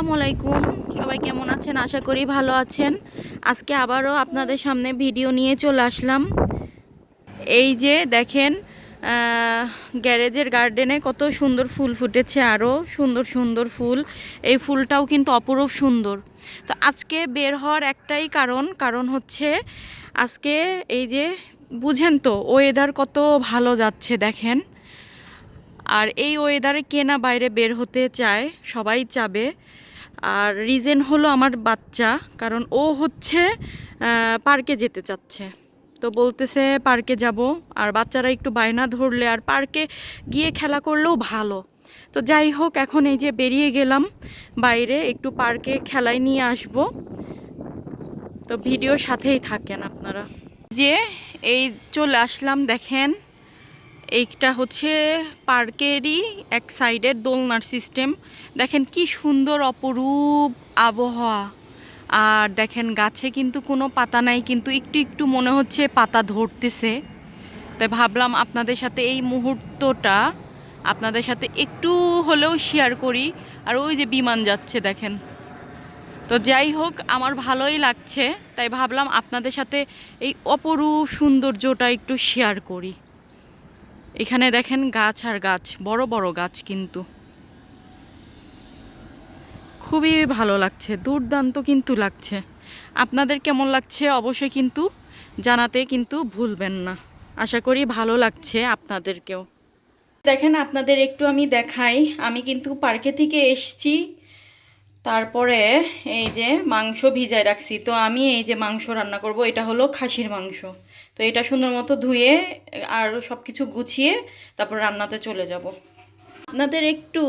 আসসালামু আলাইকুম। সবাই কেমন আছেন? আশা করি ভালো আছেন। আজকে আবারও আপনাদের সামনে ভিডিও নিয়ে চলে আসলাম। এই যে দেখেন, গ্যারেজের গার্ডেনে কত সুন্দর ফুল ফুটেছে, আরও সুন্দর সুন্দর ফুল। এই ফুলটাও কিন্তু অপরূপ সুন্দর। তো আজকে বের হওয়ার একটাই কারণ হচ্ছে আজকে এই যে বুঝেন তো ওয়েদার কত ভালো যাচ্ছে দেখেন। আর এই ওয়েদারে কে না বাইরে বের হতে চায়, সবাই চাবে। আর রিজন হলো আমার বাচ্চা, কারণ ও হচ্ছে পার্কে যেতে চাচ্ছে। তো বলতেছে পার্কে যাব, আর বাচ্চারা একটু বায়না ধরলে আর পার্কে গিয়ে খেলা করলেও ভালো। তো যাই হোক, এখন এই যে বেরিয়ে গেলাম বাইরে, একটু পার্কে খেলায় নিয়ে আসব। তো ভিডিওর সাথেই থাকেন আপনারা। যে এই চলে আসলাম, দেখেন এইটা হচ্ছে পার্কেরই এক সাইডের দোলনার সিস্টেম। দেখেন কি সুন্দর অপরূপ আবহাওয়া। আর দেখেন গাছে কিন্তু কোনো পাতা নাই, কিন্তু একটু একটু মনে হচ্ছে পাতা ধরতেছে। তাই ভাবলাম আপনাদের সাথে এই মুহূর্তটা আপনাদের সাথে একটু হলেও শেয়ার করি। আর ওই যে বিমান যাচ্ছে দেখেন। তো যাই হোক, আমার ভালোই লাগছে, তাই ভাবলাম আপনাদের সাথে এই অপরূপ সৌন্দর্যটা একটু শেয়ার করি। এখানে দেখেন গাছ আর গাছ, বড় বড় গাছ, কিন্তু খুবই ভালো লাগছে, দুর্দান্ত কিন্তু লাগছে। আপনাদের কেমন লাগছে অবশ্যই কিন্তু জানাতে কিন্তু ভুলবেন না। আশা করি ভালো লাগছে আপনাদেরকেও। দেখেন আপনাদের একটু আমি দেখাই, আমি কিন্তু পার্কে থেকে এসছি। তারপরে এই যে মাংস ভিজায় রাখছি। তো আমি এই যে মাংস রান্না করব, এটা হলো খাসির মাংস। তো এটা সুন্দর মতো ধুয়ে আর সব কিছু গুছিয়ে তারপর রান্নাতে চলে যাব। আপনাদের একটু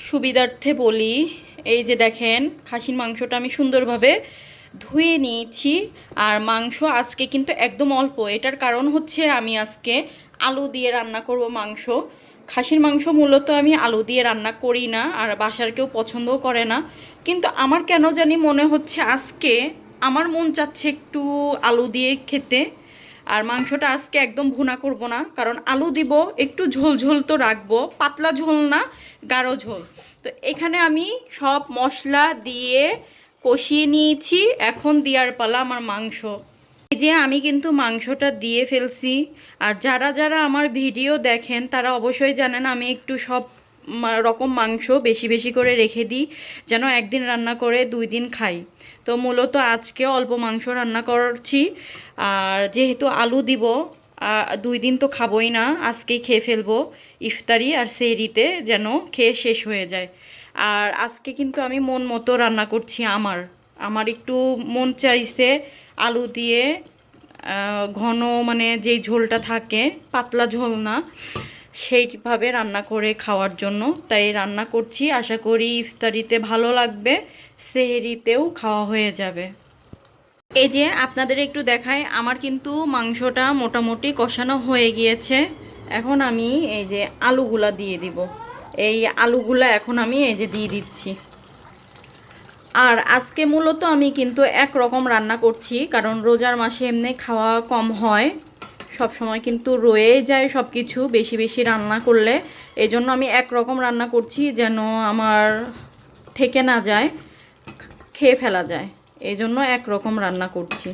সুবিধার্থে বলি, এই যে দেখেন খাসির মাংসটা আমি সুন্দরভাবে ধুয়ে নিয়েছি। আর মাংস আজকে কিন্তু একদম অল্প। এটার কারণ হচ্ছে আমি আজকে আলু দিয়ে রান্না করব মাংস। খাসির মাংস মূলত আমি আলু দিয়ে রান্না করি না, আর বাসার কেউ পছন্দও করে না। কিন্তু আমার কেন জানি মনে হচ্ছে আজকে আমার মন চাচ্ছে একটু আলু দিয়ে খেতে। আর মাংসটা আজকে একদম ভুনা করব না, কারণ আলু দিব, একটু ঝোল ঝোল তো রাখবো, পাতলা ঝোল না, গাঢ় ঝোল। তো এখানে আমি সব মশলা দিয়ে কষিয়ে নিয়েছি, এখন দেওয়ার পালা আমার মাংস। এই যে আমি কিন্তু মাংসটা দিয়ে ফেলছি। আর যারা যারা আমার ভিডিও দেখেন তারা অবশ্যই জানেন আমি একটু সব রকম মাংস বেশি বেশি করে রেখে দিই, যেন একদিন রান্না করে 2 দিন খাই। তো মূলত আজকে অল্প মাংস রান্না করছি। আর যেহেতু আলু দিব, 2 দিন তো খাবোই না, আজকেই খেয়ে ফেলবো ইফতারি আর সেহরিতে, যেন খেয়ে শেষ হয়ে যায়। আর আজকে কিন্তু আমি মন মতো রান্না করছি। আমার একটু মন চাইছে আলু দিয়ে ঘন, মানে যেই ঝোলটা থাকে, পাতলা ঝোল না, সেইভাবে রান্না করে খাওয়ার জন্য। তাই রান্না করছি, আশা করি ইফতারিতে ভালো লাগবে, সেহরিতেও খাওয়া হয়ে যাবে। এই যে আপনাদের একটু দেখাই, আমার কিন্তু মাংসটা মোটামুটি কষানো হয়ে গিয়েছে। এখন আমি এই যে আলুগুলা দিয়ে দিব। এই আলুগুলা এখন আমি এই যে দিয়ে দিচ্ছি। আর আজকে মূলত আমি কিন্তু একরকম রান্না করছি, কারণ রোজার মাসে এমনি খাওয়া কম হয়, সব সময় কিন্তু রয়ে যায় সব কিছু বেশি বেশি রান্না করলে। এই জন্য আমি একরকম রান্না করছি, যেন আমার থেকে না যায়, খেয়ে ফেলা যায়। এই জন্য একরকম রান্না করছি।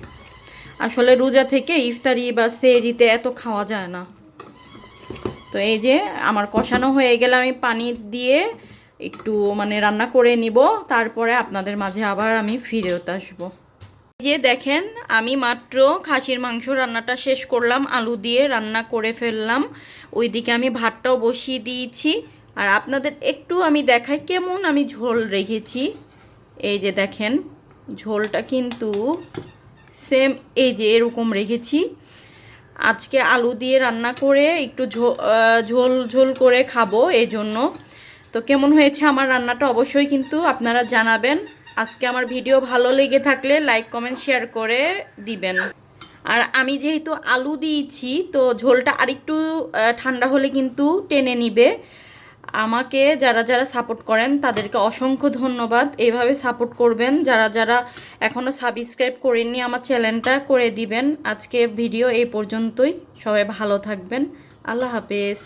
আসলে রোজা থেকে ইফতারি বা সেহরিতে এত খাওয়া যায় না। তো এই যে আমার কষানো হয়ে গেলে আমি পানি দিয়ে একটু মানে রান্না করে নিব, তারপরে আপনাদের মাঝে আবার আমি ফিরত আসবো। যে দেখেন আমি মাত্র খাসির মাংস রান্নাটা শেষ করলাম, আলু দিয়ে রান্না করে ফেললাম। ওইদিকে আমি ভাতটাও বসিয়ে দিয়েছি। আর আপনাদের একটু আমি দেখাই কেমন আমি ঝোল রেখেছি। এই যে দেখেন ঝোলটা কিন্তু সেম এই যে এরকম রেখেছি। আজকে আলু দিয়ে রান্না করে একটু ঝোল ঝোল করে খাবো, এই জন্য। তো কেমন হয়েছে আমার রান্নাটা অবশ্যই কিন্তু আপনারা জানাবেন। আজকে আমার ভিডিও ভালো লেগে থাকলে লাইক কমেন্ট শেয়ার করে দিবেন। আর আমি যেহেতু আলু দিয়েছি, তো ঝোলটা আরেকটু ঠান্ডা হলে কিন্তু টেনে নিবে। আমাকে যারা যারা সাপোর্ট করেন তাদেরকে অসংখ্য ধন্যবাদ। এইভাবে সাপোর্ট করবেন। যারা যারা এখনও সাবস্ক্রাইব করেননি আমার চ্যানেলটা করে দিবেন। আজকে ভিডিও এই পর্যন্তই। সবাই ভালো থাকবেন। আল্লাহ হাফেজ।